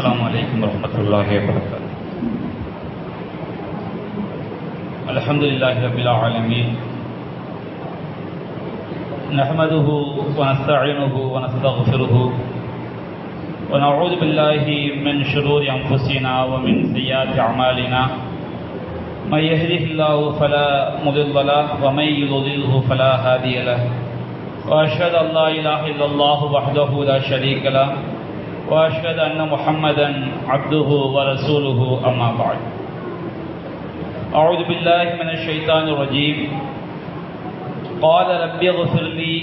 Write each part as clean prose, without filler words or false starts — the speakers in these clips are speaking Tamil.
السلام عليكم ورحمة الله وبركاته. الحمد لله رب العالمين، نحمده ونستعينه ونستغفره ونعوذ بالله من شرور أنفسنا ومن سيئات أعمالنا، من يهده الله فلا مضل له ومن يضلله فلا هادي له، وأشهد أن لا إله إلا الله وحده لا شريك له، وأشهد أن محمدا عبده ورسوله، أما بعد. أعوذ بالله من الشيطان الرجيم. قال رب اغفر لي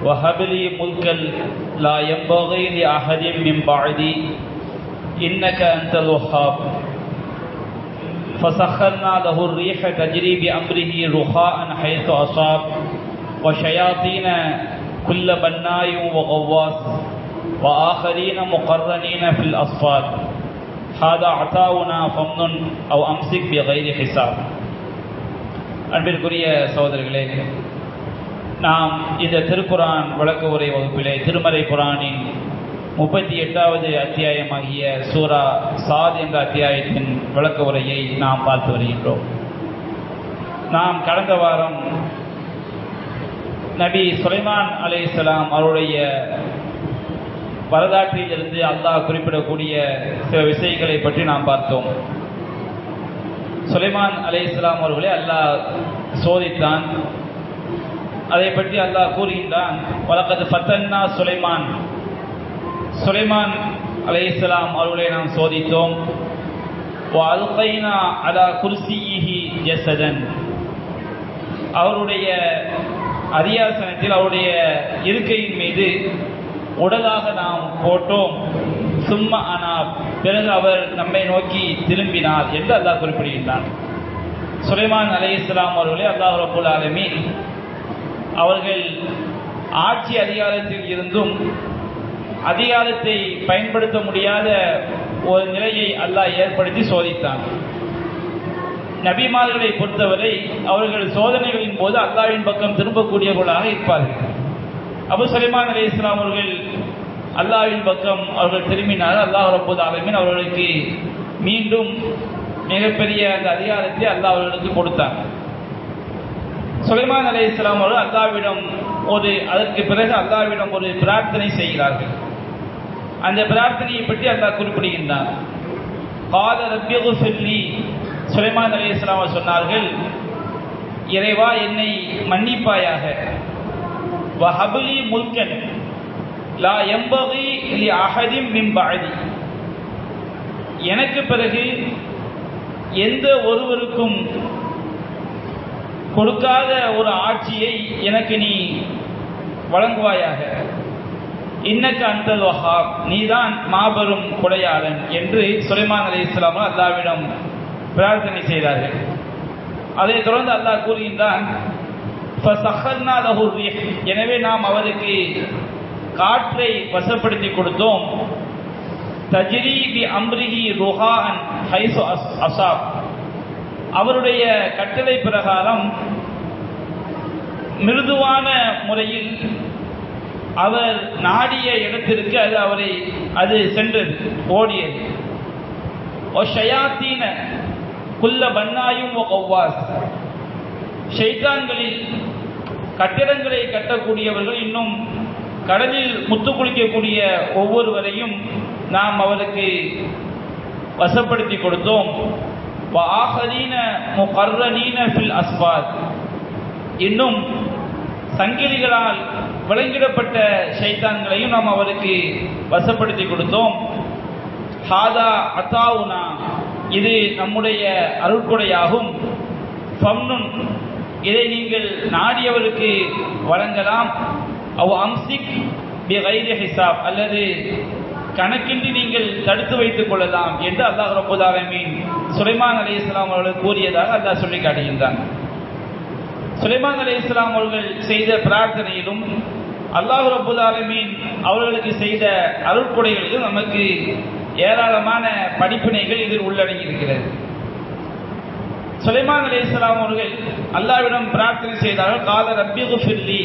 وهب لي ملكا لا ينبغي لأحد من بعدي إنك أنت الوهاب. فسخرنا له الريح تجري بأمره رخاء حيث أصاب وشياطين كل بناء وغواص وآخرين مقرنين في الأصفاد. هذا عطاؤنا فمن أو أمسك بغير حساب. அன்பிற்குரிய சகோதரர்களே, நாம் இந்த திருக்குரான் விளக்க உரை வகுப்பிலே திருமறை குரானின் 38வது அத்தியாயமாகிய சூரா சாத் என்ற அத்தியாயத்தின் விளக்க உரையை நாம் பார்த்து வருகின்றோம். நாம் கடந்த வாரம் நபி சுலைமான் அலைஹிஸ்ஸலாம் அவருடைய வரலாற்றிலிருந்து அல்லாஹ் குறிப்பிடக்கூடிய சில விஷயங்களை பற்றி நாம் பார்த்தோம். சுலைமான் அலைஹிஸ்ஸலாம் அவர்களை அல்லாஹ் சோதித்தான். அதை பற்றி அல்லாஹ் கூறுகின்றான், வலக்கத் ஃபத்தன்னா சுலைமான், சுலைமான் அலைஹிஸ்ஸலாம் அவர்களை நாம் சோதித்தோம். வஅல்கைனா அலா குர்சியிஹி ஜஸதன், அவருடைய அரியாசனத்தில் அவருடைய இருக்கையின் மீது உடலாக நாம் போட்டோம். சும்மா அனா, பிறகு அவர் நம்மை நோக்கி திரும்பினார் என்று அல்லாஹ் குறிப்பிடுகின்றான். சுலைமான் அலைஹிஸ்ஸலாம் அவர்களே அல்லாஹ் ரப்பல் ஆலமீன் அவர்கள் ஆட்சி அதிகாரத்தில் இருந்தும் அதிகாரத்தை பயன்படுத்த முடியாத ஒரு நிலையை அல்லாஹ் ஏற்படுத்தி சோதித்தான். நபிமார்களை பொறுத்தவரை அவர்கள் சோதனைகளின் போது அல்லாஹ்வின் பக்கம் திரும்பக்கூடியவர்களாக இருப்பார்கள். அபு சுலைமான் அலைஹிஸ்ஸலாம் அவர்கள் அல்லாஹ்வின் பக்கம் அவர்கள் திரும்பினார். அல்லாஹ் ரப்பல் ஆலமீன் அவர்களுக்கு மீண்டும் மிகப்பெரிய அந்த அதிகாரத்தை அல்லாஹ் அவர்களுக்கு கொடுத்தார். சுலைமான் அலைஹிஸ்ஸலாம் அவர்கள் அல்லாஹ்விடம் அதற்கு பிறகு அல்லாஹ்விடம் ஒரு பிரார்த்தனை செய்கிறார்கள். அந்த பிரார்த்தனையை பற்றி அல்லாஹ் குறிப்பிடுகின்றார். கால ரப்பி இக்ஃபிர் லி, சுலைமான் அலைஹிஸ்ஸலாம் அவர்கள் சொன்னார்கள், இறைவா என்னை மன்னிப்பாயாக. வஹப்லி முல்கன் லா யம்பகி லி அஹதின் மின் பஅதி, எனக்கு பிறகு எந்த ஒருவருக்கும் கொடுக்காத ஒரு ஆட்சியை எனக்கு நீ வழங்குவாயாக. இன்னக அன்தல் வஹாப், நீதான் மாபெரும் கொடையாளன் என்று சுலைமான் அலைஹிஸ்ஸலாம் அல்லாஹ்விடம் பிரார்த்தனை செய்தார்கள். அதைத் தொடர்ந்து அல்லாஹ் கூறுகின்றான், ஃபஸஹர்னா லஹு ரிஹ், எனவே நாம் அவருக்கு காற்றை வசப்படுத்தி கொடுத்தோம். தஜ்ரி பி அம்ரிஹி ருஹான் ஹைஸு அஸாப், அவருடைய கட்டளை பிரகாரம் மிருதுவான முறையில் அவர் நாடிய இடத்திற்கு அது சென்றது, ஓடியது. ஷயாத்தீன குல்ல பன்னாயும் கவ்வாஸ், ஷைத்தான்களில் கட்டிடங்களை கட்டக்கூடியவர்கள், இன்னும் கடலில் முத்து குளிக்கக்கூடிய ஒவ்வொருவரையும் நாம் அவருக்கு வசப்படுத்தி கொடுத்தோம். வஆஹரீன முகர்ரனீன ஃபில் அஸ்பாத், இன்னும் சங்கிலிகளால் விலங்கிடப்பட்ட ஷைத்தான்களையும் நாம் அவருக்கு வசப்படுத்தி கொடுத்தோம். ஹாதா அத்தாவுனா, இது நம்முடைய அருட்கொடையாகும். ஃபம்னுன், இதை நீங்கள் நாடியவருக்கு வழங்கலாம். அவ் அம்சிக் பிகைரி ஹிசாப், அல்லது கணக்கின்றி நீங்கள் தடுத்து வைத்துக் கொள்ளலாம் என்று அல்லாஹ் ரப்பல் ஆலமீன் சுலைமான் அலைஹிஸ்ஸலாம் அவர்கள் கூறியதாக அல்லாஹ் சொல்லி காட்டுகின்றான். சுலைமான் அலைஹிஸ்ஸலாம் அவர்கள் செய்த பிரார்த்தனையிலும் அல்லாஹ் ரப்பல் ஆலமீன் அவர்களுக்கு செய்த அருட்கொடைகளிலும் நமக்கு ஏராளமான படிப்பினைகள் இதில் உள்ளடங்கி இருக்கிறது. சுலைமான் அலைஹிஸ்ஸலாம் அவர்கள் அல்லாஹ்விடம் பிரார்த்தனை செய்தார்கள். கால ரப்பி இக்ஃபிர் லி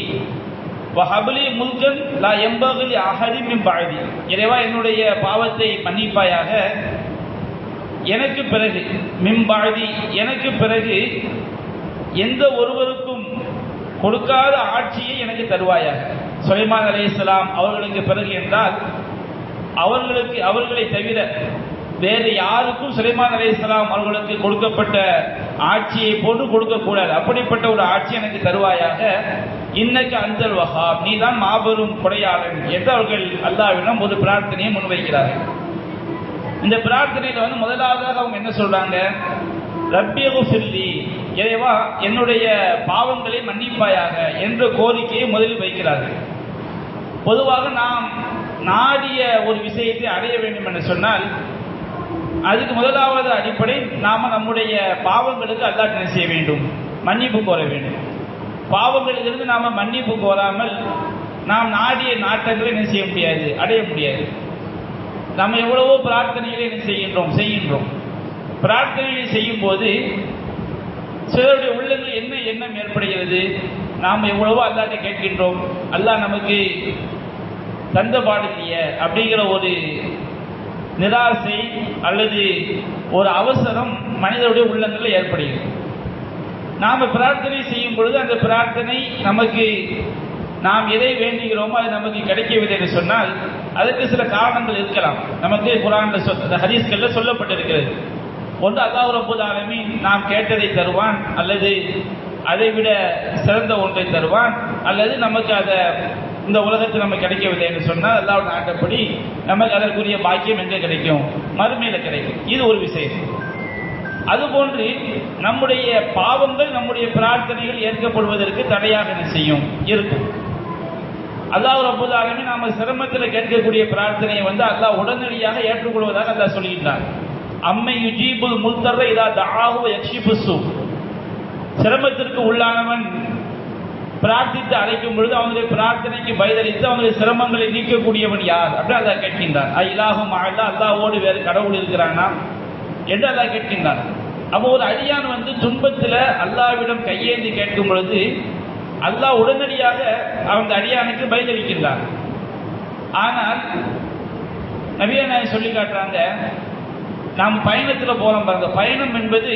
வஹப்லி முல்கன் லா யம்பகி அஹதி மின் பஅதி. இறைவா என்னுடைய பாவத்தை மன்னிப்பாயாக, எனக்கு பிறகு மின் பஅதி எனக்கு பிறகு எந்த ஒருவருக்கும் கொடுக்காத ஆட்சியை எனக்கு தருவாயாக. சுலைமான் அலைஹிஸ்ஸலாம் அவர்களுக்கு பிறகு என்றால் அவர்களை தவிர வேறு யாருக்கும் சுலைமான் அலைஹிஸ்ஸலாம் அவர்களுக்கு கொடுக்கப்பட்ட ஆட்சியை போன்று கொடுக்கக்கூடாது. அப்படிப்பட்ட ஒரு ஆட்சி எனக்கு தருவாயாக. இன்னக்கு அன்தல் வஹாப், நீ தான் மாபெரும் கொடையாளன் என்று அவர்கள் அல்லாஹ்விடம் ஒரு பிரார்த்தனையை முன்வைக்கிறார்கள். இந்த பிரார்த்தனையில் முதலாவதாக அவங்க என்ன சொல்றாங்க? ரப்பியகுஃபிர்லி, இறைவா என்னுடைய பாவங்களை மன்னிப்பாயாக என்ற கோரிக்கையை முதலில் வைக்கிறார்கள். பொதுவாக நாம் நாடிய ஒரு விஷயத்தை அடைய வேண்டும் என்று சொன்னால் அதுக்கு முதலாவது அடிப்படை நாம நம்முடைய பாவங்களுக்கு அல்லாஹ் என்ன செய்ய வேண்டும்? மன்னிப்பு கோர வேண்டும். பாவங்களிலிருந்து நாம மன்னிப்பு கோராமல் நாம் நாடிய நாட்டங்களை என்ன செய்ய முடியாது, அடைய முடியாது. நம்ம எவ்வளவோ பிரார்த்தனைகளை என்ன செய்கின்றோம். பிரார்த்தனைகளை செய்யும் போது சிலருடைய உள்ளங்கள் என்ன எண்ணம் ஏற்படுகிறது? நாம் எவ்வளவோ அல்லாஹ்ட்ட கேட்கின்றோம், அல்லாஹ் நமக்கு தந்த பாடலையே அப்படிங்கிற ஒரு நிராசை அல்லது ஒரு அவசரம் மனிதனுடைய உள்ளங்களில் ஏற்படுகிறது. நாம் பிரார்த்தனை செய்யும் பொழுது அந்த பிரார்த்தனை நமக்கு நாம் எதை வேண்டுகிறோமோ அது நமக்கு கிடைக்கவில்லை என்று சொன்னால் அதற்கு சில காரணங்கள் இருக்கலாம். நமக்கு குர்ஆன்ல ஹதீஸ்களில் சொல்லப்பட்டிருக்கிறது. ஒன்று, அல்லாஹ் ரப்பல் ஆலமீன் நாம் கேட்டதை தருவான், அல்லது அதை விட சிறந்த ஒன்றை தருவான், அல்லது நமக்கு அதை இந்த உலகத்தில் நமக்கு கிடைக்கவில்லை என்று சொன்னால் அல்லாஹ் நாட்டப்படி நமக்கு அதற்குரிய பாக்கியம் எங்கே கிடைக்கும்? மறுமையில் கிடைக்கும். இது ஒரு விஷயம். அதுபோன்று நம்முடைய பாவங்கள் நம்முடைய பிரார்த்தனைகள் ஏற்கப்படுவதற்கு தடையாக என்ன செய்யும்? இருக்கும். அல்லாஹ் ரப்பல் ஆலமீன் நாம சிரமத்தில் கேட்கக்கூடிய பிரார்த்தனையை அல்லாஹ் உடனடியாக ஏற்றுக்கொள்வதாக அல்லாஹ் சொல்லியிருந்தார். அம்மை யுஜீபுல் முல்தர்ர இதா தஆஹு யக்ஷிஃபு ஸூ, சிரமத்திற்கு உள்ளானவன் பிரார்த்தித்து அழைக்கும் பொழுது அவனுடைய பிரார்த்தனைக்கு பதிலளித்து அவனுடைய சிரமங்களை நீக்கக்கூடியவன் யார் அப்படி அல்லாஹ் கேட்கின்றான். இலாஹும் அல்லாஹ்வோடு வேறு கடவுள் இருக்கிறானா என்று அல்லாஹ் கேட்கின்றான். அப்போ ஒரு அடியான் துன்பத்தில் அல்லாஹ்விடம் கையேந்தி கேட்கும் பொழுது அல்லாஹ் உடனடியாக அந்த அடியானுக்கு பதிலளிக்கின்றான். ஆனால் நபிகள் நாயகம் சொல்லி காட்டுறாங்க, நாம் பயணத்தில் போறோம் பாருங்க, பயணம் என்பது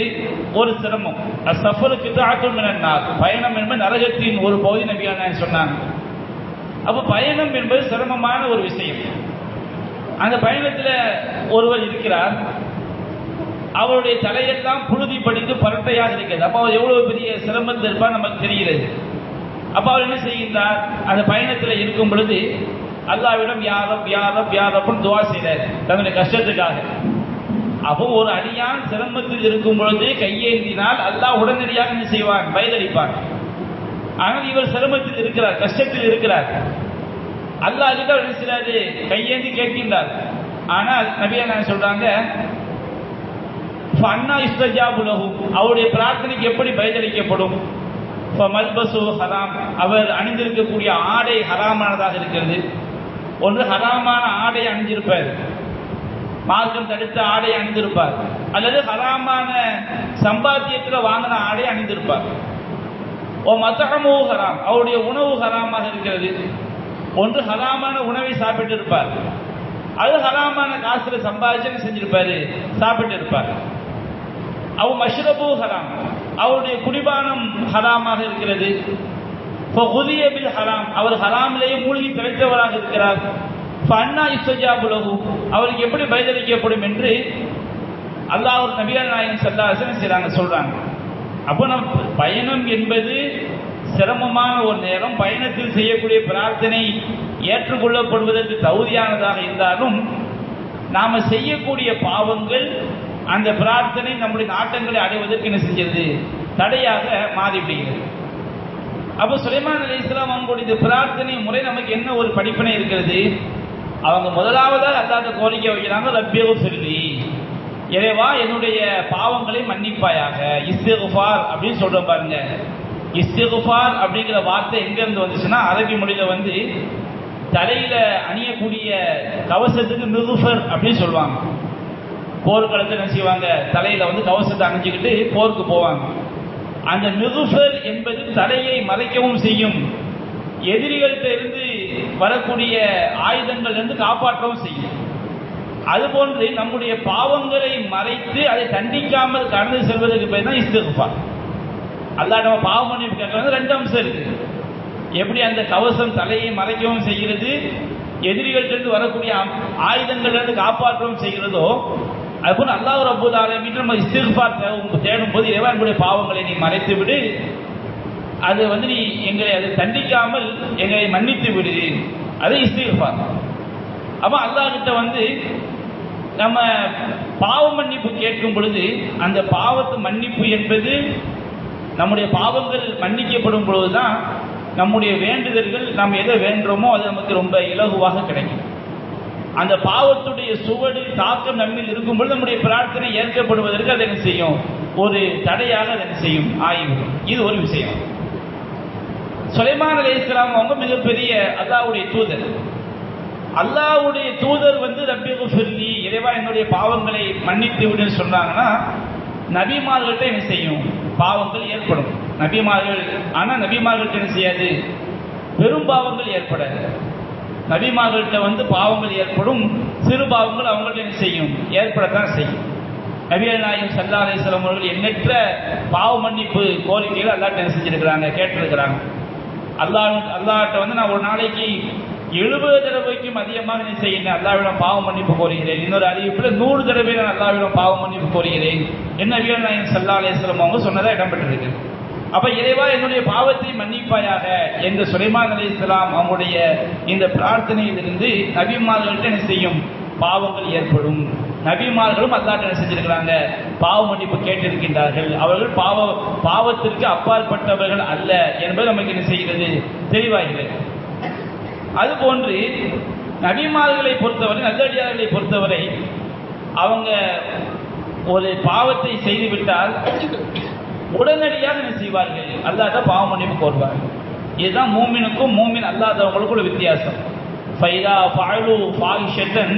ஒரு சிரமம். சஃபருக்கு தாத்துல் மினன் நார், பயணம் என்பது நரகத்தின் ஒரு பகுதி நபிகள் நாயகம் சொன்னாங்க. அப்போ பயணம் என்பது சிரமமான ஒரு விஷயம். அந்த பயணத்தில் ஒருவர் இருக்கிறார், அவருடைய தலையெல்லாம் புழுதி படித்து பரட்டையாக இருக்கிறது. அப்போ அவர் எவ்வளவு பெரிய சிரமத்தில் இருப்பார் நமக்கு தெரிகிறது. அப்போ அவர் என்ன செய்கின்றார்? அந்த பயணத்தில் இருக்கும் பொழுது அல்லாஹ்விடம் யாரப் யாரப் யாரப்னு துவா செய்தார் தன்னுடைய கஷ்டத்துக்காக. அப்போ ஒரு அடியான் சிரமத்தில் இருக்கும் பொழுது கையேந்தினால் அல்லாஹ் உடனடியாக என்ன செய்வான்? பதிலளிப்பான். ஆனால் இவர் சிரமத்தில் இருக்கிறார், கஷ்டத்தில் இருக்கிறார். அல்லாஹ் கிட்ட என்ன செய்றாரு? கையேந்தி கேட்கின்றார். ஆனால் நபிகள் நாயகம் சொல்றாங்க, ஃபன்னா இஸ்தஜாபு லஹு, அவருடைய பிரார்த்தனைக்கு எப்படி பதிலளிக்கப்படும்? ஃபமல்பசு ஹராம், அவர் அணிந்திருக்கக்கூடிய ஆடை ஹராமானதாக இருக்கிறது. ஒன்று ஹராமான ஆடை அணிஞ்சிருப்பார், மார்க்கம் தடுத்த ஆடை அணிந்திருப்பார், அல்லது ஹராமான சம்பாத்தியத்தில் வாங்கின ஆடை அணிந்திருப்பார். ஓ மத்தகமு ஹராம், அவருடைய உணவு ஹராமாக இருக்கிறது. ஒன்று ஹராமான உணவை சாப்பிட்டு இருப்பார், அது ஹராமான காசுல சம்பாதிச்சு செஞ்சிருப்பாரு, சாப்பிட்டு இருப்பார். அவ் மஷ்ரபு ஹராம், அவருடைய குடிபானம் ஹராமாக இருக்கிறது. ஹராம், அவர் ஹராமிலேயே மூழ்கி திளைத்தவராக இருக்கிறார். ஃபன்னா இஸ்தஜாபு லஹு, அவருக்கு எப்படி பதிலளிக்கப்படும் என்று அல்லாஹ் நபிகள் நாயகம் ஸல்லல்லாஹு அலைஹி வஸல்லம் சொல்றாங்க. அப்போ நம்ம பயணம் என்பது சிரமமான ஒரு நேரம். பயணத்தில் செய்யக்கூடிய பிரார்த்தனை ஏற்றுக்கொள்ளப்படுவதற்கு தகுதியானதாக இருந்தாலும் நாம செய்யக்கூடிய பாவங்கள் அந்த பிரார்த்தனை நம்முடைய நாட்டங்களை அடைவதற்கு என்ன செஞ்சது? தடையாக மாறிவிடுகிறது. அப்போ சுலைமான் அலைஹிஸ்ஸலாம் அவங்களுடைய பிரார்த்தனை முறை நமக்கு என்ன ஒரு படிப்பினை இருக்கிறது? அவங்க முதலாவதாக அல்லாஹ்ட்ட கோரிக்கை வைக்கிறாங்க, ரப்பியகுஃபிர்லி, இறைவா என்னுடைய பாவங்களை மன்னிப்பாயாக. இஸ்திக்ஃபார் அப்படின்னு சொல்றோம் பாருங்க. இஸ்திக்ஃபார் அப்படிங்கிற வார்த்தை எங்க இருந்து வந்துச்சுன்னா, அரபி மொழியில தலையில அணியக்கூடிய கவசத்துக்கு மிகுஃபர் அப்படின்னு சொல்லுவாங்க. போர்க்களத்தில் என்ன செய்வாங்க? தலையில கவசத்தை அணிஞ்சுக்கிட்டு போருக்கு போவாங்க. அந்த மிகுஃபர் என்பது தலையை மறைக்கவும் செய்யும், எதிரிகள்கிட்ட இருந்து வரக்கூடிய ஆயுதங்கள் இருந்து காப்பாற்றவும் செய்யும். அதுபோன்று நம்முடைய பாவங்களை மறைத்து அதை தண்டிக்காமல் கடந்து செல்வதற்கு பேர் தான் இஸ்திக்ஃபார். அல்லாஹ் நம்ம பாவ மன்னிப்பு கேட்கறது ரெண்டு அம்சம் இருக்கு. எப்படி அந்த கவசம் தலையை மறைக்கவும் செய்கிறது, எதிரிகளிலிருந்து வரக்கூடிய ஆயுதங்களிலிருந்து காப்பாற்றவும் செய்கிறதோ, அதுபோல் அல்லாஹ் ரப்பல் ஆலமீன் நம்ம இஸ்திக்ஃபார் தேடும் போது இறைவா நம்முடைய பாவங்களை நீ மறைத்து விடு, அது நீ எங்களை அதை தண்டிக்காமல் எங்களை மன்னித்து விடு, அது இஸ்திக்ஃபார். அப்போ அல்லாஹ் கிட்ட நம்ம பாவ மன்னிப்பு கேட்கும் பொழுது அந்த பாவத்து மன்னிப்பு என்பது நம்முடைய பாவங்கள் மன்னிக்கப்படும் பொழுதுதான் நம்முடைய வேண்டுதல்கள் நம்ம எதை வேண்டுறோமோ அது நமக்கு ரொம்ப இலகுவாக கிடைக்கும். அந்த பாவத்துடைய சுவடு தாக்கம் நம்மில் இருக்கும் பொழுது நம்முடைய பிரார்த்தனை ஏற்கப்படுவதற்கு அதை என்ன செய்யும், ஒரு தடையாக அதை செய்யும் ஆய்வு. இது ஒரு விஷயம். சுலைமான் அலைஹிஸ்ஸலாம் அவங்க மிகப்பெரிய அல்லாஹ்வுடைய தூதர். அல்லாஹ்வுடைய தூதர் ரப்பிகுஃபிர்லி, இறைவா என்னுடைய பாவங்களை மன்னித்து விடுன்னு சொன்னாங்கன்னா நபிமார்கள்ட்ட என்ன செய்யும், பாவங்கள் ஏற்படும். நபிமார்கள்ட்ட என்ன செய்யாது, பெரும் பாவங்கள் ஏற்படாது. நபிமார்கள்ட்ட பாவங்கள் ஏற்படும், சிறு பாவங்கள் அவங்கள்ட்ட என்ன செய்யும், ஏற்படத்தான் செய்யும். நபிகள் நாயகம் ஸல்லல்லாஹு அலைஹி வஸல்லம் அவர்கள் எண்ணற்ற பாவ மன்னிப்பு கோரிக்கைகள் அல்லாஹ்ட்ட என்ன செஞ்சிருக்கிறாங்க, கேட்டிருக்கிறாங்க. அல்லாஹ்ட்ட நான் ஒரு நாளைக்கு 70 தடவைக்கும் அதிகமாக என்ன செய்யுங்க, அல்லாஹ்விடம் பாவ மன்னிப்பு கோருகிறேன். இன்னொரு அறிவிப்பில் 100 தடவை நான் அல்லாஹ்விடம் பாவ மன்னிப்பு கோருகிறேன் என்ன நபிகள் நாயகம் ஸல்லல்லாஹு அலைஹி வஸல்லம் அவங்க சொன்னதா இடம்பெற்றிருக்கு. அப்ப இறைவா என்னுடைய பாவத்தை மன்னிப்பாயாக என்று சுலைமான் அலைஹிஸ்ஸலாம் அவங்களுடைய இந்த பிரார்த்தனையிலிருந்து நபிமார்கள்ட்ட என்ன செய்யும், பாவங்கள் ஏற்படும். நபிமார்களும் அல்லாஹ்ட்ட என்ன செஞ்சிருக்கிறாங்க, பாவ மன்னிப்பு கேட்டிருக்கின்றார்கள். அவர்கள் பாவத்திற்கு அப்பாற்பட்டவர்கள் அல்ல என்பது நமக்கு என்ன செய்கிறது, தெளிவாகிறது. அதுபோன்று நபிமார்களை பொறுத்தவரை, நல்லடியார்களை பொறுத்தவரை அவங்க ஒரு பாவத்தை செய்துவிட்டால் உடனடியாக என்ன செய்வார்கள், அல்லாஹ்ட்ட பாவ மன்னிப்பு கோருவார்கள். இதுதான் மூமினுக்கும் மூமின் அல்லாதவங்களுக்கும் உள்ள வித்தியாசம். ஃபைதா ஃபஅலு ஃபாஹிஷத்தன்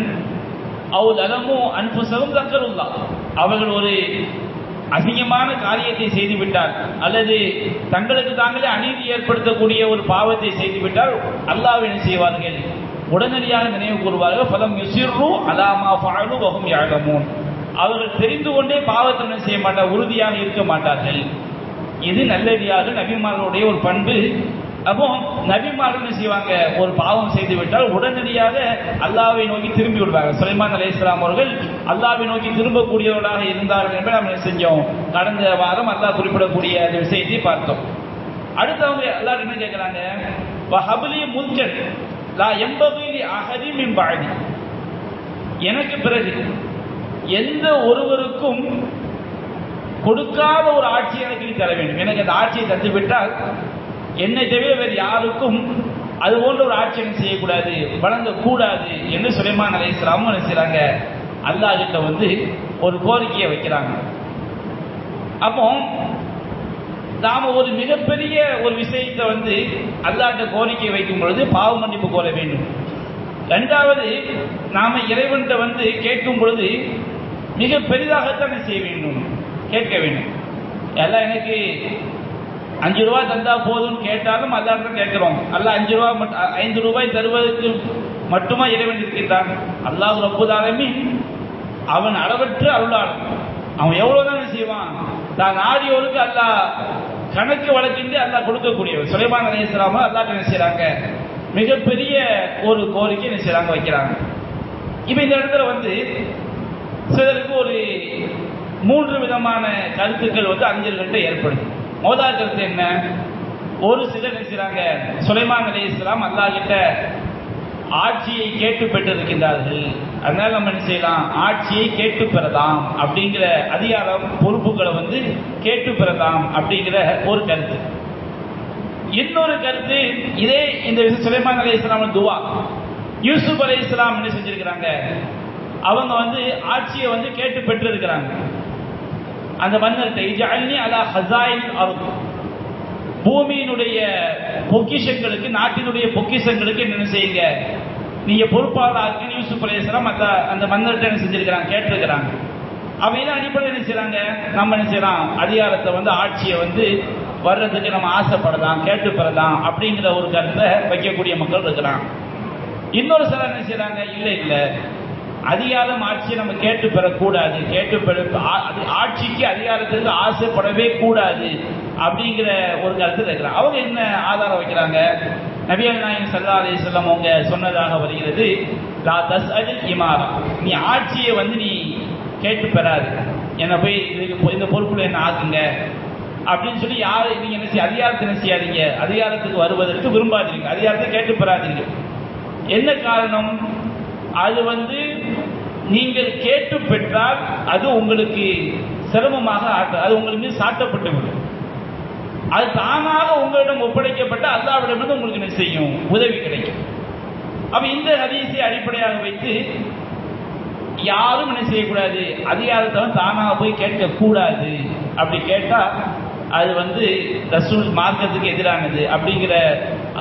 அவ் லலமு அன்ஃபுஸஹும் ஸக்கருல்லாஹ், அவர்கள் ஒரு அசிங்கமான காரியத்தை செய்துவிட்டால் அல்லது தங்களுக்கு தாங்களே அநீதி ஏற்படுத்தக்கூடிய ஒரு பாவத்தை செய்துவிட்டால் அல்லாஹ் என்ன செய்வார்கள், உடனடியாக நினைவு கூறுவார்கள். ஃபலம் யுஸிர்ரு அலா மா ஃபஅலு வஹும் யஅலமூன், அவர்கள் தெரிந்து கொண்டே பாவத்தை என்ன செய்ய மாட்டார்கள், உறுதியாக இருக்க மாட்டார்கள். இது நல்லடியாக நபிமார்களுடைய ஒரு பண்பு. அப்போ நபிமார்கள் என்ன செய்வாங்க, ஒரு பாவம் செய்து விட்டால் உடனடியாக அல்லாஹ்வை நோக்கி திரும்பி விடுவாங்க. சுலைமான் அலைஹிஸ்ஸலாம் அவர்கள் அல்லாஹ்வை நோக்கி திரும்பக்கூடியவர்களாக இருந்தார்கள் என்பதை நாம் என்ன செஞ்சோம், கடந்த வாரம் அல்லாஹ் குறிப்பிடக்கூடிய அந்த விஷயத்தை பார்த்தோம். அடுத்தவங்க அல்லாஹ் என்ன கேட்கிறாங்க, வஹப்லி முல்கன் லா யம்பகி லி அஹதி மின் பஅதி, எனக்கு பிறகு எந்த ஒருவருக்கும் கொடுக்காத ஒரு ஆட்சி எனக்கு தர வேண்டும். எனக்கு அந்த ஆட்சியை தந்துவிட்டால் என்னை தவிர வேறு யாருக்கும் அது போன்ற ஒரு ஆட்சி என்ன செய்யக்கூடாது, வழங்கக்கூடாது என்று சுலைமான் அலைஹிஸ்ஸலாம் என்ன செய்றாங்க, அல்லாஹ் கிட்ட ஒரு கோரிக்கையை வைக்கிறாங்க. அப்போ நாம ஒரு மிகப்பெரிய ஒரு விஷயத்தை அல்லாஹ்ட்ட கோரிக்கை வைக்கும் பொழுது பாவ மன்னிப்பு கோர வேண்டும். இரண்டாவது, நாம இறைவன்கிட்ட கேட்கும் பொழுது மிக பெரிதாகத்தான் செய்ய வேண்டும், கேட்க வேண்டும். எல்லாம் எனக்கு 5 ரூபாய் தந்தா போதும் கேட்டாலும் அல்லாஹ்ட்ட கேட்கிறோம். அல்லாஹ் 5 ரூபாய் தருவதற்கு மட்டுமா இறைவன் இருக்கின்றான்? அல்லாஹ் ரப்பல் ஆலமீன் அவன் அளவற்ற அருளாளன். அவன் எவ்வளவுதான் செய்வான், தான் நாடியோருக்கு அல்லாஹ் கணக்கு வழக்கின்றி அல்லாஹ் கொடுக்கக்கூடியவர். சுலைமான் அலைஹிஸ்ஸலாம் அல்லாஹ்ட்ட என்ன செய்றாங்க, மிகப்பெரிய ஒரு கோரிக்கை என்ன செய்றாங்க, வைக்கிறாங்க. இப்ப இந்த இடத்துல சிலருக்கு ஒரு 3 விதமான கருத்துக்கள் அறிஞர்கள்ட்ட ஏற்படுது. முதல் கருத்து என்ன, ஒரு சிலர் என்ன செய்றாங்க, சுலைமான் அலைஹிஸ்ஸலாம் அல்லாஹ் கிட்ட ஆட்சியை கேட்டு பெற்றிருக்கின்றார்கள், அதனால நம்ம என்ன செய்யலாம், ஆட்சியை கேட்டு பெறலாம் அப்படிங்கிற அதிகாரம் பொறுப்புகளை கேட்டு பெறலாம் அப்படிங்கிற ஒரு கருத்து. இன்னொரு கருத்து, இதே இந்த சுலைமான் அலைஹிஸ்ஸலாம் துவா, யூசுப் அலைஹிஸ்ஸலாம் என்ன செஞ்சிருக்கிறாங்க, அவங்க ஆட்சியை கேட்டு பெற்று இருக்கிறாங்க. அந்த மன்னர்கிட்ட இஜஅல்னி அலா ஹஸாயின் அர்த், பூமியினுடைய பொக்கிஷங்களுக்கு, நாட்டினுடைய பொக்கிஷங்களுக்கு என்ன செய்யுங்க, நீங்க பொறுப்பாளராக யூசுப் அலைஹிஸ்ஸலாம் அந்த மன்னர்கிட்ட என்ன செஞ்சிருக்கிறாங்க, கேட்டிருக்கிறாங்க. அவங்க அடிப்படையில் என்ன செய்யறாங்க, நம்ம என்ன செய்யலாம், அதிகாரத்தை ஆட்சியை வர்றதுக்கு நம்ம ஆசைப்படலாம், கேட்டு பெறலாம் அப்படிங்கிற ஒரு கருத்தை வைக்கக்கூடிய மக்கள் இருக்கிறாங்க. இன்னொரு சிலர் என்ன செய்யறாங்க, இல்லை அதிகாரம் ஆட்சியை நம்ம கேட்டு பெறக்கூடாது, ஆட்சிக்கு அதிகாரத்திற்கு ஆசைப்படவே கூடாது அப்படிங்கிற ஒரு கருத்து இருக்கிறாங்க. அவங்க என்ன ஆதாரம் வைக்கிறாங்க, நபிகள் நாயகம் ஸல்லல்லாஹு அலைஹி வஸல்லம் அவங்க சொன்னதாக வருகிறது, லா தஸ்அலில் இமாரா, நீ ஆட்சியை நீ கேட்டு பெறாது, என்ன போய் இந்த பொறுப்புல என்ன ஆக்குங்க அப்படின்னு சொல்லி யாரு நீங்க என்ன செய்ய, அதிகாரத்தை என்ன செய்யாதீங்க, அதிகாரத்துக்கு வருவதற்கு விரும்பாதீங்க, அதிகாரத்தை கேட்டு பெறாதீங்க. என்ன காரணம், அது நீங்கள் கேட்டு பெற்றால் அது உங்களுக்கு சிரமமாக அது உங்கள் மீது சாட்டப்பட்டுவிடும். அது தானாக உங்களிடம் ஒப்படைக்கப்பட்ட அல்லாஹ்விடமிருந்து உங்களுக்கு என்ன செய்யும், உதவி கிடைக்கும். அப்ப இந்த ஹதீஸை அடிப்படையாக வைத்து யாரும் என்ன செய்யக்கூடாது, அதிகாரத்தை தானாக போய் கேட்கக்கூடாது. அப்படி கேட்டா அது ரசூல் மார்க்கத்துக்கு எதிரானது அப்படிங்கிற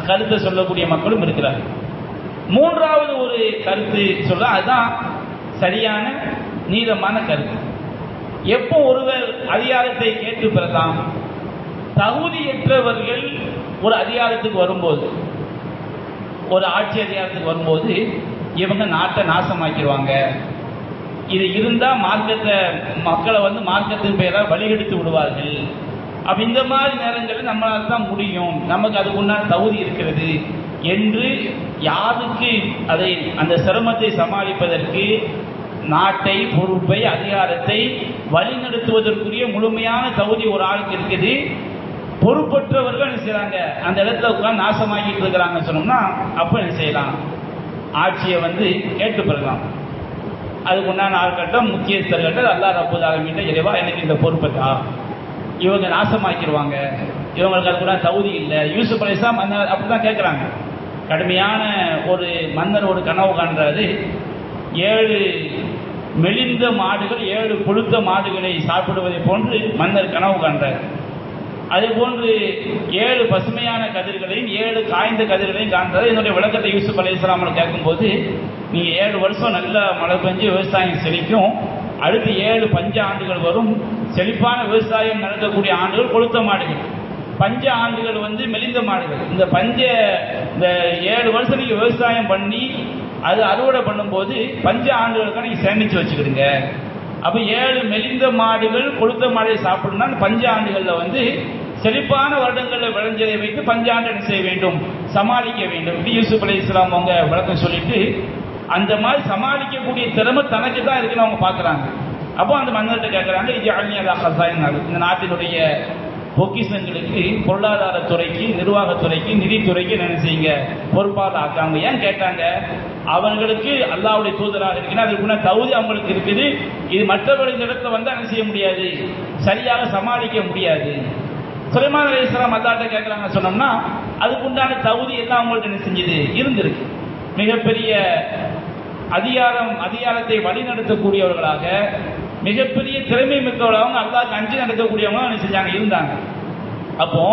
கருத்தை சொல்லக்கூடிய மக்களும் இருக்கிறார். மூன்றாவது ஒரு கருத்து சொல்ல, அதுதான் சரியான நீளமான கருத்து. எப்போ ஒருவர் அதிகாரத்தை கேட்டு பெறலாம், தகுதியற்றவர்கள் ஒரு அதிகாரத்துக்கு வரும்போது, ஒரு ஆட்சி அதிகாரத்துக்கு வரும்போது இவங்க நாட்டை நாசமாக்கிடுவாங்க, இது இருந்தா மக்களை மார்க்கத்தின் பெயரால் வழிகெடுத்து விடுவார்கள். அப்ப இந்த மாதிரி நேரங்களில் நம்மளால தான் முடியும், நமக்கு அதுக்குண்டான தகுதி இருக்கிறது என்று யாருக்கு அந்த சிரமத்தை சமாளிப்பதற்கு, நாட்டை, பொறுப்பை, அதிகாரத்தை வழிநடத்துவதற்குரிய முழுமையான தகுதி ஒரு ஆளுக்கு இருக்குது, பொறுப்பற்றவர்கள் என்ன செய்யறாங்க, அந்த இடத்துல உட்கார்ந்து நாசமாக்கிட்டு இருக்கிறாங்க சொன்னோம்னா, அப்ப என்ன செய்யலாம், ஆட்சியை கேட்டு பெறலாம். அதுக்கு உண்டான ஆட்கட்டம், முக்கியஸ்தர்கள் அல்லாஹ் ரப்பல் ஆலமீன், இறைவா எனக்கு இந்த பொறுப்பை தான், இவங்க நாசமாக்கிடுவாங்க, இவங்களுக்கு அதுக்குள்ள தகுதி இல்லை. யூசுப் அலைஹிஸ்ஸலாம் அப்படிதான் கேட்கிறாங்க. கடுமையான ஒரு மன்னர் ஒரு கனவு காண்றாரு, 7 மெலிந்த மாடுகள் 7 கொழுத்த மாடுகளை சாப்பிடுவதை போன்று மன்னர் கனவு காண்றார். அதே போன்று 7 பசுமையான கதிர்களையும் 7 காய்ந்த கதிர்களையும் காண்றாரு. என்னுடைய விளக்கத்தை யூசுப் அலைஹிஸ்ஸலாம் கேட்கும்போது, நீங்க 7 வருஷம் நல்ல மழை பெஞ்சு விவசாயம் செழிக்கும், அடுத்து 7 பஞ்ச ஆண்டுகள் வரும், செழிப்பான விவசாயம் நடக்கக்கூடிய ஆண்டுகள் கொழுத்த மாடுகள், பஞ்ச ஆண்டுகள் மெலிந்த மாடுகள். இந்த 7 வருஷம் நீங்க விவசாயம் பண்ணி அது அறுவடை பண்ணும்போது பஞ்ச ஆண்டுகளுக்கு நீங்க சேமிச்சு வச்சுக்கிடுங்க. அப்ப 7 மெலிந்த மாடுகள் கொழுத்த மாடுகளை சாப்பிடணும்னா பஞ்ச ஆண்டுகள்ல செழிப்பான வருடங்களில் விளைஞ்சதை வைத்து பஞ்சாண்டு என்ன செய்ய வேண்டும், சமாளிக்க வேண்டும். யூசுப் அலைஹிஸ்ஸலாம் அவங்க விளக்கம் சொல்லிட்டு, அந்த மாதிரி சமாளிக்கக்கூடிய திறமை தனக்கு தான் இருக்குன்னு அவங்க பாக்குறாங்க. அப்போ அந்த மன்னர்கிட்ட கேட்கறாங்க, இந்த நாட்டினுடைய பொக்கிஷங்களுக்கு, பொருளாதாரத்துறைக்கு, நிர்வாகத்துறைக்கு, நிதித்துறைக்கு என்ன செய்யுங்க, பொறுப்பாக ஆக்காங்க. ஏன் கேட்டாங்க, அவங்களுக்கு அல்லாஹ்வுடைய தூதராக இருக்குன்னா அதுக்குள்ள தகுதி அவங்களுக்கு இருக்குது, இது மற்றவர்கள் இந்த இடத்துல என்ன செய்ய முடியாது, சரியாக சமாளிக்க முடியாது. சுலைமான் அலைஹிஸ்ஸலாம் அல்லாஹ்ட்ட கேட்கறாங்க சொன்னோம்னா, அதுக்குண்டான தகுதி எல்லாம் அவங்கள்ட்ட என்ன செஞ்சது, இருந்திருக்கு. மிகப்பெரிய அதிகாரத்தை வழிநடத்தக்கூடியவர்களாக, மிகப்பெரிய திறமை மிக்கவர்களாக, அல்லாஹ்க்கு அஞ்சு நடக்கக்கூடியவங்க என்ன செஞ்சாங்க, இருந்தாங்க. அப்போ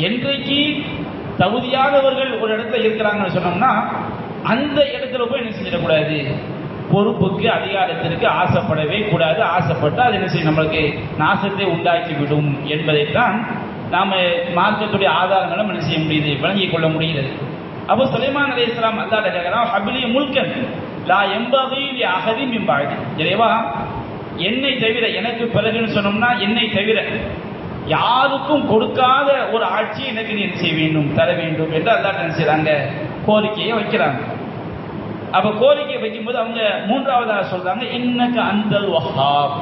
என்றைக்கு தகுதியானவர்கள் ஒரு இடத்துல இருக்கிறாங்கன்னு சொன்னோம்னா, அந்த இடத்துல போய் என்ன செஞ்சிடக்கூடாது, பொறுப்புக்கு அதிகாரத்திற்கு ஆசைப்படவே கூடாது. ஆசைப்பட்டு அது என்ன செய்யும், நம்மளுக்கு நாசத்தை உண்டாக்கிவிடும் என்பதைத்தான் நாம மார்க்கத்துடைய ஆதாரங்களும் என்ன செய்ய முடியுது, விளங்கிக் கொள்ள முடிகிறது. அப்போ சுலைமான் அலைஹிஸ்ஸலாம் அல்லாஹ்ட்ட கேட்கிறான், ஹப்லி முல்கன் லா யம்பகி லி அஹதி மின் பஅதி, இறைவா என்னை தவிர, எனக்கு பிறகுன்னு சொன்னோம்னா என்னை தவிர யாருக்கும் கொடுக்காத ஒரு ஆட்சி எனக்கு நீ செய்ய வேண்டும், தர வேண்டும் என்று அல்லாஹ் என்ன செய்றாங்க, கோரிக்கையை வைக்கிறாங்க. அப்ப கோரிக்கை வைக்கும்போது அவங்க மூன்றாவதாக சொல்றாங்க, இன்னக அந்தல் வஹ்ஹாப்,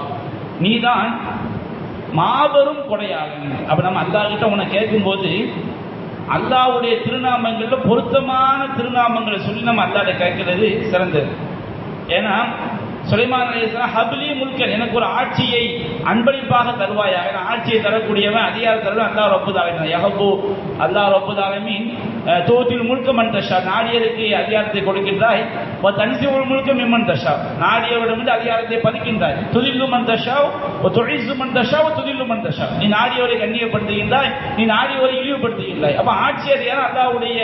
நீதான் மாபெரும் கொடையாளன். அப்ப நம்ம அல்லாஹ் கிட்ட உன்னை கேட்கும்போது அல்லாஹ்வுடைய திருநாமங்கள்ல பொருத்தமான திருநாமங்களை சொல்லி நம்ம அல்லாஹ்ட்ட கேட்கிறது சிறந்தது. ஏன்னா சுலைமான் அலைஹிஸ்ஸலாம் ஹப்லி முல்கன், எனக்கு ஒரு ஆட்சியை அன்பளிப்பாக தருவாயாக, ஆட்சியை தரக்கூடியவன், அதிகாரம் தருவன் அல்லாஹ் ரப்புல் ஆலமீன். யஹபு அல்லாஹ் ரப்புல் ஆலமீன் தூத்தில் முல்க மன் தஷா, நாடியருக்கு அதிகாரத்தை கொடுக்கின்றாய். தன்சிவுல் முல்க மிம்மன் தஷா, நாடியவரிடம் அதிகாரத்தை பறிக்கின்றாய். துதில்லு மன் தஷா துஇஸ்ஸு மன் தஷா துதில்லு மன் தஷா, நீ நாடியவரை கண்ணியப்படுத்துகின்றாய், நீ நாடியவரை இழிவுபடுத்துகின்றாய். அப்ப ஆட்சி அதிகாரம் அல்லாஹ்வுடைய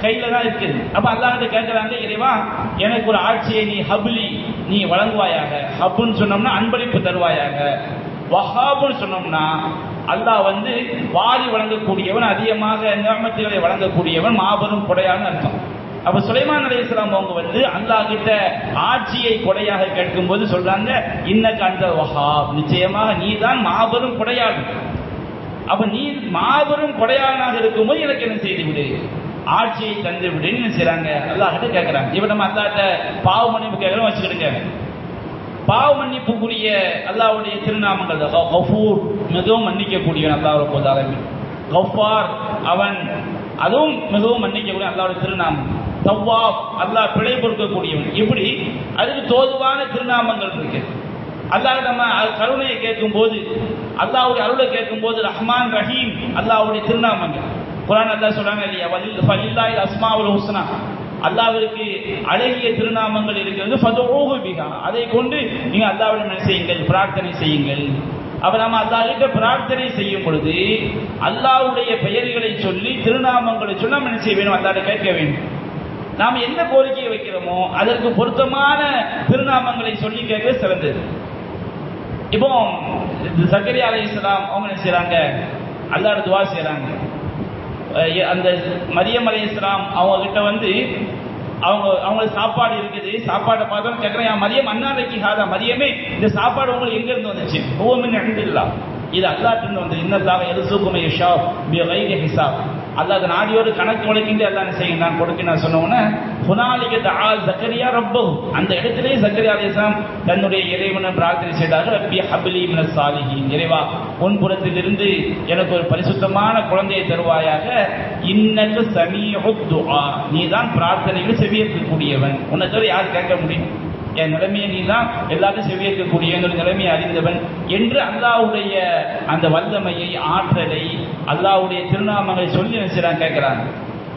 கையில தான் இருக்குது. அப்ப அல்லாஹ் கிட்ட கேட்கறாங்க, இறைவா எனக்கு ஒரு ஆட்சியை நீ ஹப்லி, நீ வழங்குவாயாக. ஹப்புன்னு சொன்னோம்னா அன்பளிப்பு தருவாயாக, வஹாபுன்னு சொன்னோம்னா அல்லாஹ் வாரி வழங்கக்கூடியவன், அதிகமாக நியமத்துகளை வழங்கக்கூடியவன், மாபெரும் கொடையான அர்த்தம். அப்ப சுலைமான் அலைஹிஸ்ஸலாம் அவங்க அல்லாஹ் கிட்ட ஆட்சியை கொடையாக கேட்கும் போது சொல்றாங்க, இன்னக அன்தல் வஹாப், நிச்சயமாக நீ தான் மாபெரும் கொடையாளன். அப்ப நீ மாபெரும் கொடையாளனாக இருக்கும்போது எனக்கு என்ன செய்து விடு, ஆட்சியை தந்து விடுன்னு செய்றாங்க, அல்லாஹ் கிட்ட கேட்கிறாங்க. இப்ப நம்ம அல்லாஹ்ட்ட பாவ மன்னிப்பு கேட்கிறோம் வச்சுக்கிடுங்க. பாவ மன்னிப்புக்குரிய அல்லாஹ்வுடைய திருநாமங்கள் கஃபூர், மிகவும் மன்னிக்கக்கூடியவன் அல்லாஹ் ரப்பல் ஆலமீன். கஃபார், அவன் அதுவும் மிகவும் மன்னிக்கக்கூடிய அல்லாஹ்வுடைய திருநாமம். தவ்வாப், அல்லாஹ் பிழை பொறுக்கக்கூடியவன். இப்படி அதுக்கு தோதுவான திருநாமங்கள் இருக்கு. அல்லாஹ் நம்ம கருணையை கேட்கும் போது, அல்லாஹ்வுடைய அருளை கேட்கும் போது ரஹ்மான் ரஹீம் அல்லாஹ்வுடைய திருநாமங்கள். குர்ஆன் அல்லாஹ் சொல்றாங்க இல்லையா, வலில்லாஹில் அஸ்மாஉல் ஹுஸ்னா, அல்லாஹ்விற்கு அழகிய திருநாமங்கள் இருக்கிறது, ஃபதுஊஹு பிஹா, அதை கொண்டு நீங்க அல்லாஹ்விடம் என்ன செய்யுங்கள், பிரார்த்தனை செய்யுங்கள். அப்ப நம்ம அல்லாஹ்கிட்ட பிரார்த்தனை செய்யும் பொழுது அல்லாஹ்வுடைய பெயர்களை சொல்லி திருநாமங்களை சொல்லி நம்ம என்ன செய்ய வேணும், அல்லாஹ்ட்ட கேட்க வேண்டும். நாம் என்ன கோரிக்கையை வைக்கிறோமோ அதற்கு பொருத்தமான திருநாமங்களை சொல்லி கேட்க சிறந்தது. இப்போ ஜக்கரியா அலைஹிஸ்ஸலாம் அவங்க என்ன செய்றாங்க, அல்லாஹ்ட்ட துஆ செய்றாங்க. அந்த மரியம் அலைஹிஸ்ஸலாம் அவங்க கிட்ட அவங்களுக்கு சாப்பாடு இருக்குது. சாப்பாடை பார்த்தோம் கேட்கிறேன், மரியம் அன்னாலைக்கு ஹாதா, மரியமே இந்த சாப்பாடு உங்களுக்கு எங்க இருந்து வந்துச்சு? ஓமின் அஹ்தில்லாஹ், இது அல்லாஹ்ட்ட இருந்து வந்து, இன்னல்லாஹ் யர்ஸுகு மன் யஷா பிகைரி ஹிசாப், அல்லாஹ் நாடியோடு கணக்கு வழக்கின்றி அல்லாஹ் என்ன செய்ய நான் கொடுக்க நான் சொன்னோன்னே, ஹுனாலிக தஆ ஜக்கரியா ரப்பஹு, அந்த இடத்திலே ஜக்கரியா அலைஹிஸ்ஸலாம் தன்னுடைய இறைவனை பிரார்த்தனை செய்தார்கள். ரப்பி ஹப்லி மினஸ் சாலிஹீன், இறைவா உன் புறத்திலிருந்து எனக்கு ஒரு பரிசுத்தமான குழந்தையை தருவாயாக. இன்னக சமீஉத் துஆ, நீதான் பிரார்த்தனைகளை செவியேற்கக்கூடியவன், உன்னை தவிர யார் கேட்க முடியும், என் நிலைமையை நீ தான் எல்லாத்தையும் செவியேற்கக்கூடிய நிலைமையை அறிந்தவன் என்று அல்லாஹ்வுடைய அந்த வல்லமையை, ஆற்றலை, அல்லாஹ்வுடைய திருநாமங்களை சொல்லி நினைச்சான் கேட்கிறாங்க.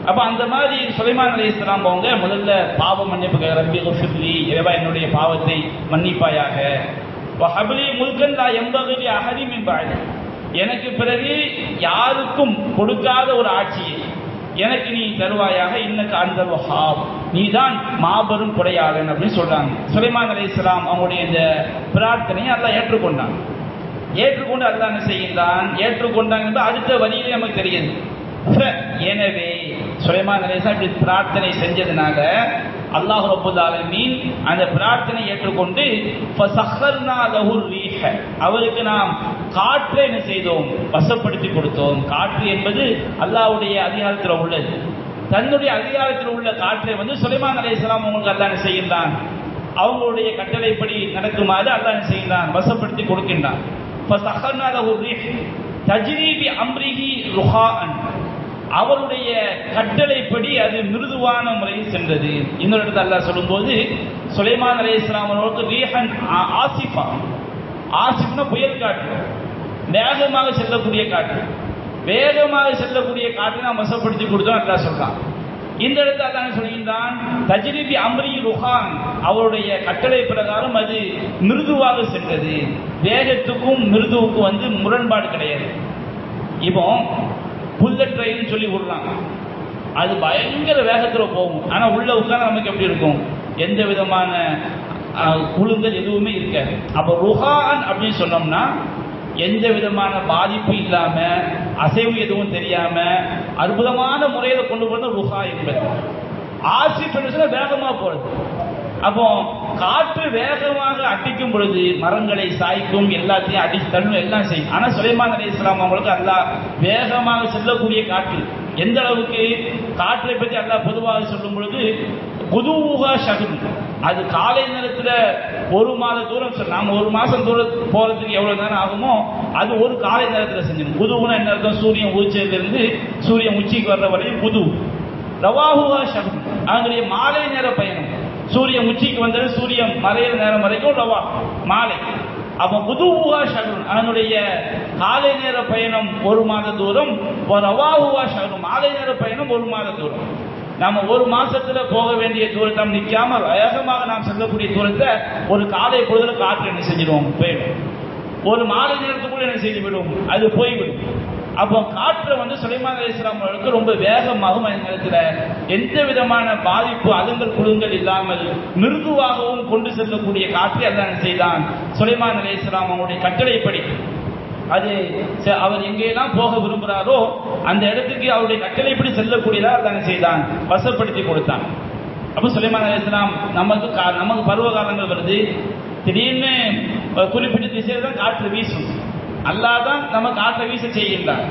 அப்ப அந்த மாதிரி சுலைமான் அலைஹிஸ்ஸலாம் அவங்க முதல்ல பாவ மன்னிப்பு கேட்கிறாங்க. ரப்பி குஃபிர்லி, இறைவா என்னுடைய பாவத்தை மன்னிப்பாயாக. வஹப்லி முல்கன் லா யம்பகி லி அஹதி மின் பஅதி, எனக்கு பிறகு யாருக்கும் கொடுக்காத ஒரு ஆட்சியை எனக்கு நீ தருவாயாக. இன்னக அன்தல் வஹாப், நீதான் மாபெரும் கொடையாளன் அப்படின்னு சொல்றாங்க. சுலைமான் அலைஹிஸ்ஸலாம் அவங்களுடைய இந்த பிரார்த்தனையை அல்லாஹ் ஏற்றுக்கொண்டான். ஏற்றுக்கொண்டு அல்லாஹ் என்ன செய்கின்றான், ஏற்றுக்கொண்டாங்க அடுத்த வரியிலே நமக்கு தெரியுது. எனவே சுலைமான் அலைஹிஸ்ஸலாம் இப்படி பிரார்த்தனை செஞ்சதுனால அல்லாஹ் ரப்பல் ஆலமீன் அந்த பிரார்த்தனை ஏற்றுக்கொண்டு ஃபஸஹர்னா லஹு ரீஹ, அவருக்கு நாம் காற்றை என்ன செய்தோம், வசப்படுத்தி கொடுத்தோம். காற்று என்பது அல்லாஹ்வுடைய அதிகாரத்தில் உள்ளது. தன்னுடைய அதிகாரத்தில் உள்ள காற்றை சுலைமான் அலைஹிஸ்ஸலாம் அவங்களுக்கு அல்லாஹ் என்ன செய்கின்றான், அவங்களுடைய கட்டளைப்படி நடக்குமாறு அல்லாஹ் என்ன செய்கின்றான், வசப்படுத்தி கொடுக்கின்றான். ஃபஸஹர்னா லஹு ரீஹ தஜ்ரீ பி அம்ரிஹி ருஹாஅன், அவருடைய கட்டளைப்படி அது மிருதுவான முறையில் சென்றது. இன்னொரு இடத்துல அல்லாஹ் சொல்லும்போது சுலைமான் அலைஹிஸ்ஸலாம் அவர்களுக்கு ரீஹன் ஆசிஃபா, ஆசிஃப்னா புயல் காற்று, வேகமாக செல்லக்கூடிய காற்று, வேகமாக செல்லக்கூடிய காற்றை நாம் வசப்படுத்தி கொடுத்தோம் அல்லாஹ் சொல்றான். இந்த இடத்துல அல்லாஹ் சொல்கின்றான் தஜ்ரீ பி அம்ரி ருஹான், அவருடைய கட்டளை பிரகாரம் அது மிருதுவாக சென்றது. வேகத்துக்கும் மிருதுவுக்கும் முரண்பாடு கிடையாது. இப்போ புல்லட் ட்ரெயின் சொல்லி விடுறாங்க, அது பயங்கர வேகத்தில் போகும். ஆனால் உள்ள உட்கார்ந்து நமக்கு எப்படி இருக்கும், எந்த விதமான குழுங்கள் எதுவுமே இருக்காது. அப்போ ருஹான் அப்படின்னு சொன்னோம்னா எந்த விதமான பாதிப்பு இல்லாம, அசைவு எதுவும் தெரியாம அற்புதமான முறையில் கொண்டு போறது ருஹா என்பது. ஆசிஃப் என்று வேகமாக போறது. அப்போ காற்று வேகமாக அடிக்கும் பொழுது மரங்களை சாய்க்கும், எல்லாத்தையும் அடிச்சு தள்ளும், எல்லாம் செய்யும். ஆனா சுலைமான் அலைஹிஸ்ஸலாம் அவங்களுக்கு அல்லாஹ் வேகமாக செல்லக்கூடிய காற்று. எந்த அளவுக்கு காற்றை பற்றி அல்லாஹ் பொதுவாக சொல்லும் பொழுது குதுவுஹா ஷஹ்ர், அது காலை நேரத்தில் 1 மாத தூரம், நாம 1 மாசம் தூரம் போறதுக்கு எவ்வளவு நேரம் ஆகுமோ அது ஒரு காலை நேரத்தில் செஞ்சிடும். குதுவுனா என்ன அர்த்தம், சூரியன் உச்சியிலிருந்து சூரியன் உச்சிக்கு வர்ற வரையும் குது. ரவாஹுஹா ஷஹ்ர், அவங்களுடைய மாலை நேர பயணம், சூரியன் உச்சிக்கு வந்தது சூரியன் மறையிற நேரம் வரைக்கும் ரவா மாலை. அப்ப குதுவுஹா ஷஹ்ர், அதனுடைய காலை நேர பயணம் 1 மாத தூரம், ரவாஹுஹா ஷஹ்ர், மாலை நேர பயணம் 1 மாத தூரம். நம்ம 1 மாசத்துல போக வேண்டிய தூரத்தை நிற்காம வேகமாக நாம் செல்லக்கூடிய தூரத்தை ஒரு காலை பொழுதுல காற்று என்ன செஞ்சிடுவோம், போயிடும். ஒரு மாலை நேரத்துக்குள்ள என்ன செய்து விடும், அது போய்விடும். அப்போ காற்று சுலைமான் அலைஹிஸ்ஸலாம் அவர்களுக்கு ரொம்ப வேகமாகவும் அந்த நேரத்தில் எந்த விதமான பாதிப்பு அலுங்கல் குழுங்கள் இல்லாமல் மிருதுவாகவும் கொண்டு செல்லக்கூடிய காற்றை அல்லாஹ் செய்தான். சுலைமான் அலைஹிஸ்ஸலாம் அவங்களுடைய கட்டளைப்படி அது அவர் எங்கெல்லாம் போக விரும்புகிறாரோ அந்த இடத்துக்கு அவருடைய கட்டளைப்படி செல்லக்கூடியதாக தானே செய்தான், வசப்படுத்தி கொடுத்தான். அப்போ சுலைமான் அலைஹிஸ்ஸலாம் நமக்கு பருவ காலங்கள் வருது, திடீர்னு குறிப்பிட்ட திசையில் தான் காற்று வீசும். அல்லாஹ் தான் நம்ம காற்றை வீச செய்கின்றார்.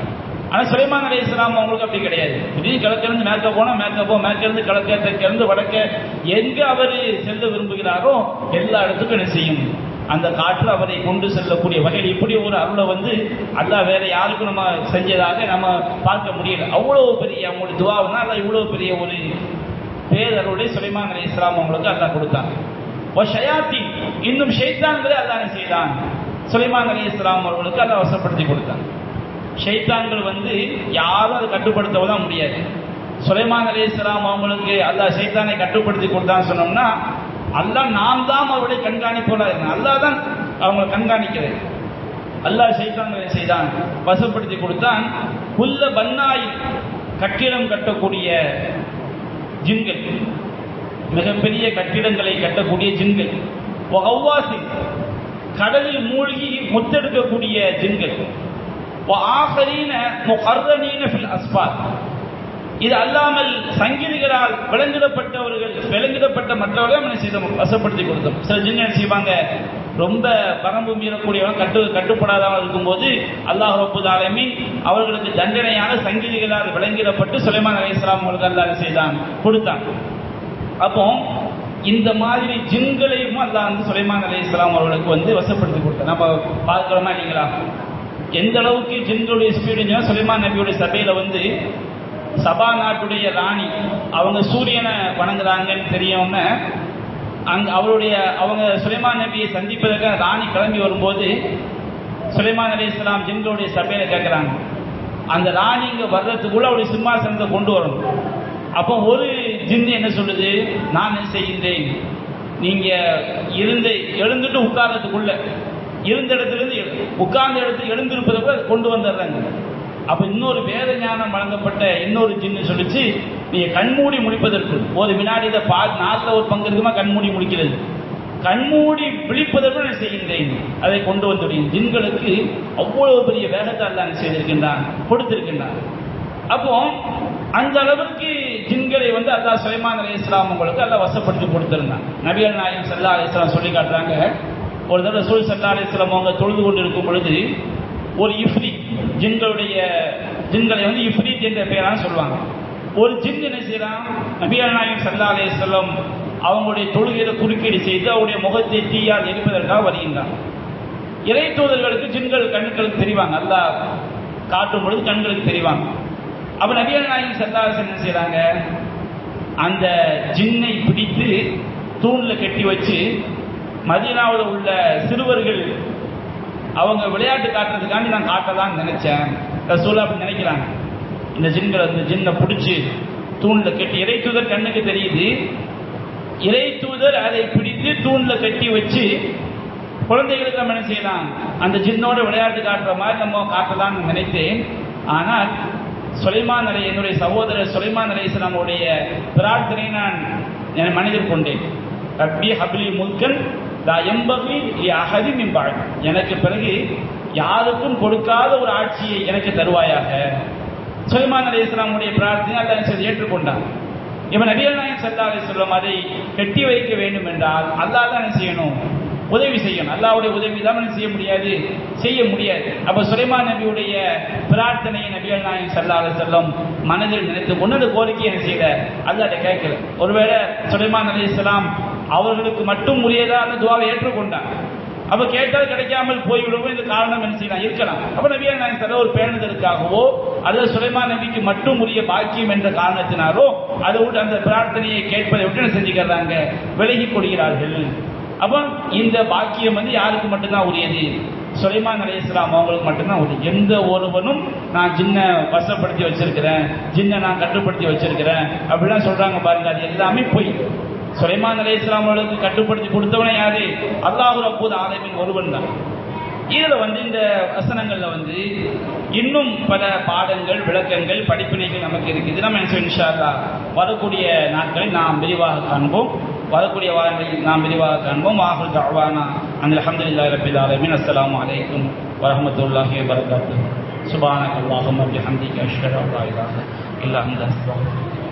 ஆனால் சுலைமான் அலைஹிஸ்ஸலாம் அவங்களுக்கு அப்படி கிடையாது. திடீர்னு கிழக்கிருந்து மேற்க போனால் மேற்கிருந்து கிழக்க, தெற்கிருந்து வடக்க, எங்கே அவர் செல்ல விரும்புகிறாரோ எல்லா இடத்துக்கும் என்ன செய்யும், அந்த காற்று அவரை கொண்டு செல்லக்கூடிய வகையில் இப்படி ஒரு அருளை அல்லாஹ் வேற யாருக்கும் நம்ம செஞ்சதாக நம்ம பார்க்க முடியல. அவ்வளவு பெரிய அவங்களுடைய துஆவுனா அல்லாஹ் இவ்வளவு பெரிய ஒரு பேரருளை சுலைமான் அலைஹிஸ்ஸலாம் அவங்களுக்கு அல்லாஹ் கொடுத்தாங்க. ஷயாத்தீன், இன்னும் ஷைத்தான்களை அல்லாஹ் செய்தான், சுலைமான் அலைஹிஸ்ஸலாம் அவர்களுக்கு அல்லாஹ் வசப்படுத்தி கொடுத்தாங்க. ஷைத்தான்கள் யாரும் அதை கட்டுப்படுத்ததான் முடியாது. சுலைமான் அலைஹிஸ்ஸலாம் அவங்களுக்கு அல்லாஹ் ஷைத்தானை கட்டுப்படுத்தி கொடுத்தான்னு சொன்னோம்னா, அல்லாஹ் நாம் தான் அவருடைய கண்காணிப்போல இருந்தோம். அல்லாஹ் தான் அவங்களை கண்காணிக்கிறது. அல்லாஹ் ஷைத்தான்களை செய்தான், வசப்படுத்தி கொடுத்தான். குல்ல பன்னாய், கட்டிடம் கட்டக்கூடிய ஜின்கள், மிகப்பெரிய கட்டிடங்களை கட்டக்கூடிய ஜின்கள். வஹவாசி, கடலில் மூழ்கி முத்தெடுக்கக்கூடிய ஜின்கள். வஆகரீன முகர்ரனீன ஃபில் அஸ்பாத், இது அல்லாமல் சங்கிலிகளால் விலங்கிடப்பட்ட மற்றவர்கள் என்ன செய்தோம், வசப்படுத்தி கொடுத்தோம். சில ஜின்கள் செய்வாங்க, ரொம்ப வரம்பு மீறக்கூடியவங்க, கட்டுப்படாதவங்க இருக்கும்போது அல்லாஹ் ரப்பல் ஆலமீன் அவர்களுக்கு தண்டனையான சங்கிலிகளால் விலங்கிடப்பட்டு சுலைமான் அலைஹிஸ்ஸலாம் அவர்களுக்கு அல்லாஹ் செய்தான், கொடுத்தான். அப்போ இந்த மாதிரி ஜின்களையும் அல்லாஹ் சுலைமான் அலைஹிஸ்ஸலாம் அவர்களுக்கு வசப்படுத்தி கொடுத்தான். நம்ம பார்க்கிறோமா இல்லைங்களா, எந்த அளவுக்கு ஜின்களுடைய ஸ்பீடுன்னா, சுலைமான் நபியுடைய சபையில சபா நாட்டுடைய ராணி அவங்க சூரியனை வணங்குறாங்கன்னு தெரியவுடனே அவங்க சுலைமான் நபியை சந்திப்பதற்காக ராணி கிளம்பி வரும்போது சுலைமான் அலைஹிஸ்ஸலாம் ஜின்களுடைய சபையில கேட்குறாங்க, அந்த ராணி இங்கே வர்றதுக்குள்ள அவருடைய சிம்மாசனத்தை கொண்டு வரணும். அப்போ ஒரு ஜின் என்ன சொல்லுது, நான் என்ன செய்கின்றேன், நீங்க எழுந்துட்டு உட்கார்றதுக்குள்ள, இருந்த இடத்துலேருந்து உட்கார்ந்த இடத்துல எழுந்திருப்பதற்குள்ள கொண்டு வந்துடுறாங்க. அப்போ இன்னொரு வேத ஞானம் வழங்கப்பட்ட இன்னொரு ஜின்னு சொல்லிச்சு, நீங்கள் கண்மூடி முடிப்பதற்கு ஒரு வினாடியில் நாளில் ஒரு பங்கு இருக்குமா கண்மூடி முடிக்கிறது, கண்மூடி விழிப்பதற்கு நான் செய்கின்றேன், அதை கொண்டு வந்துடுவேன். ஜின்களுக்கு அவ்வளவு பெரிய வேகத்தை அல்லாஹ் செய்திருக்கின்றான், கொடுத்திருக்கின்றான். அப்போ அந்த அளவுக்கு ஜின்களை அல்லாஹ் சுலைமான் அலைஹிஸ்ஸலாம் உங்களுக்கு அல்லாஹ் வசப்படுத்தி கொடுத்திருந்தான். நபிகள் நாயகம் ஸல்லல்லாஹு அலைஹி வஸல்லம் சொல்லி காட்டுறாங்க, ஒரு தடவை ரசூல் ஸல்லல்லாஹு அலைஹி வஸல்லம் அவங்க தொழுது கொண்டு இருக்கும் பொழுது ஒரு இஃப்ரீத், ஜின்களை இஃப்ரீத் என்ற பெயரான சொல்லுவாங்க. ஒரு ஜின் என்ன செய்யறான், நபிகள் நாயகம் ஸல்லல்லாஹு அலைஹி வஸல்லம் அவங்களுடைய தொழுகையில குறுக்கீடு செய்து அவருடைய முகத்தை தீயால் எரிப்பதற்காக வருகின்றான். இறை தூதர்களுக்கு ஜின்கள் கண்களுக்கு தெரிவாங்க, அல்லாஹ் காட்டும் பொழுது கண்களுக்கு தெரிவாங்க. அப்ப நபிகள் நாயகம் ஸல்லல்லாஹு அலைஹி வஸல்லம் என்ன செய்யறாங்க, அந்த ஜின்னை பிடித்து தூண்ல கட்டி வச்சு மதீனாவில் உள்ள சிறுவர்கள் அவங்க விளையாட்டு காட்டுறதுக்காண்டி நான் காட்டதான் நினைச்சேன். ரசூலுல்லாஹ் அப்படி நினைக்கிறாங்க. இந்த ஜின்னை பிடிச்சி தூண்ல கட்டி, இறை தூதர் கண்ணுக்கு தெரியுது, இறை தூதர் அதை பிடித்து தூண்ல கட்டி வச்சு குழந்தைகளுக்கு நம்ம என்ன செய்யலாம், அந்த ஜின்னோட விளையாட்டு காட்டுற மாதிரி நம்ம காட்டலாம் நினைத்தேன். ஆனால் என்னுடைய சகோதரர் சுலைமான் அலைஹிஸ்ஸலாமுடைய பிரார்த்தனை நான் என் மனதில் கொண்டேன். ரப்பி ஹப்லி முல்கன் லா யம்பகி லி அஹதின் மின் பஅதி, எனக்கு பிறகு யாருக்கும் கொடுக்காத ஒரு ஆட்சியை எனக்கு தருவாயாக. சுலைமான் அலைஹிஸ்ஸலாமுடைய பிரார்த்தனை அல்லாஹ் ஏற்றுக்கொண்டார். இவன் நபிகள் நாயகம் ஸல்லல்லாஹு அலைஹி வஸல்லம் அதை கட்டி வைக்க வேண்டும் என்றால் அல்லாஹ் தான் செய்யணும், உதவி செய்யணும். அல்லாஹ்வுடைய உதவி தான் செய்ய முடியாது. அப்ப சுலைமான் நபியுடைய பிரார்த்தனையை நபிகள் நாயகம் ஸல்லல்லாஹு அலைஹி வஸல்லம் மனதில் நினைத்து கொண்டு அந்த கோரிக்கையை என்ன செய்யல, அல்லாஹ்ட்ட கேட்கல. ஒருவேளை சுலைமான் அலைஹிஸ்ஸலாம் அவர்களுக்கு மட்டும் உரியதா அந்த துஆவை ஏற்றுக்கொண்டார். அப்ப கேட்டால் கிடைக்காமல் போய்விடுவோம், இந்த காரணம் என்ன செய்யலாம் இருக்கலாம். அப்ப நபிகள் நாயகம் ஸல்லல்லாஹு ஒரு பேணுதலுக்காகவோ அல்லது சுலைமான் நபிக்கு மட்டும் உரிய பாக்கியம் என்ற காரணத்தினாலோ அதை விட்டு அந்த பிரார்த்தனையை கேட்பதை விட்டு என்ன செஞ்சுக்கிறாங்க, விலகி கொள்கிறார்கள். அப்போ இந்த பாக்கியம் யாருக்கு மட்டும்தான் உரியது, சுலைமான் அலைஹிஸ்ஸலாம் அவங்களுக்கு மட்டும்தான் உரியது. எந்த ஒருவனும் நான் ஜின்னை வசப்படுத்தி வச்சிருக்கிறேன், ஜின்னை நான் கட்டுப்படுத்தி வச்சிருக்கிறேன் அப்படிலாம் சொல்றாங்க பாருங்க, அது எல்லாமே பொய். சுலைமான் அலைஹிஸ்ஸலாம் அவர்களுக்கு கட்டுப்படுத்தி கொடுத்தவனே யாரு, அல்லாஹ் ரப்பல் ஆலமீன் ஒருவன் தான். இதுல இந்த வசனங்கள்ல இன்னும் பல பாடங்கள், விளக்கங்கள், படிப்பினைகள் நமக்கு இருக்குது. நம்ம இன்ஷா அல்லாஹ் வரக்கூடிய நாட்களில் நாம் விரிவாக காண்போம். வரக்கூடிய வாரங்களில் நாம் விரிவாக காண்போம். ஆஹிரு தஅவானா அனில் ஹம்துலில்லாஹி ரப்பில் ஆலமீன். அஸ்ஸலாமு அலைக்கும் வரஹ்மத்துல்லாஹி வபரகாத்துஹு. சுப்ஹானக அல்லாஹும்ம பிஹம்திக அஷ்ஹது அல்லா இலாஹா இல்லா அன்த அஸ்தக்ஃபிருக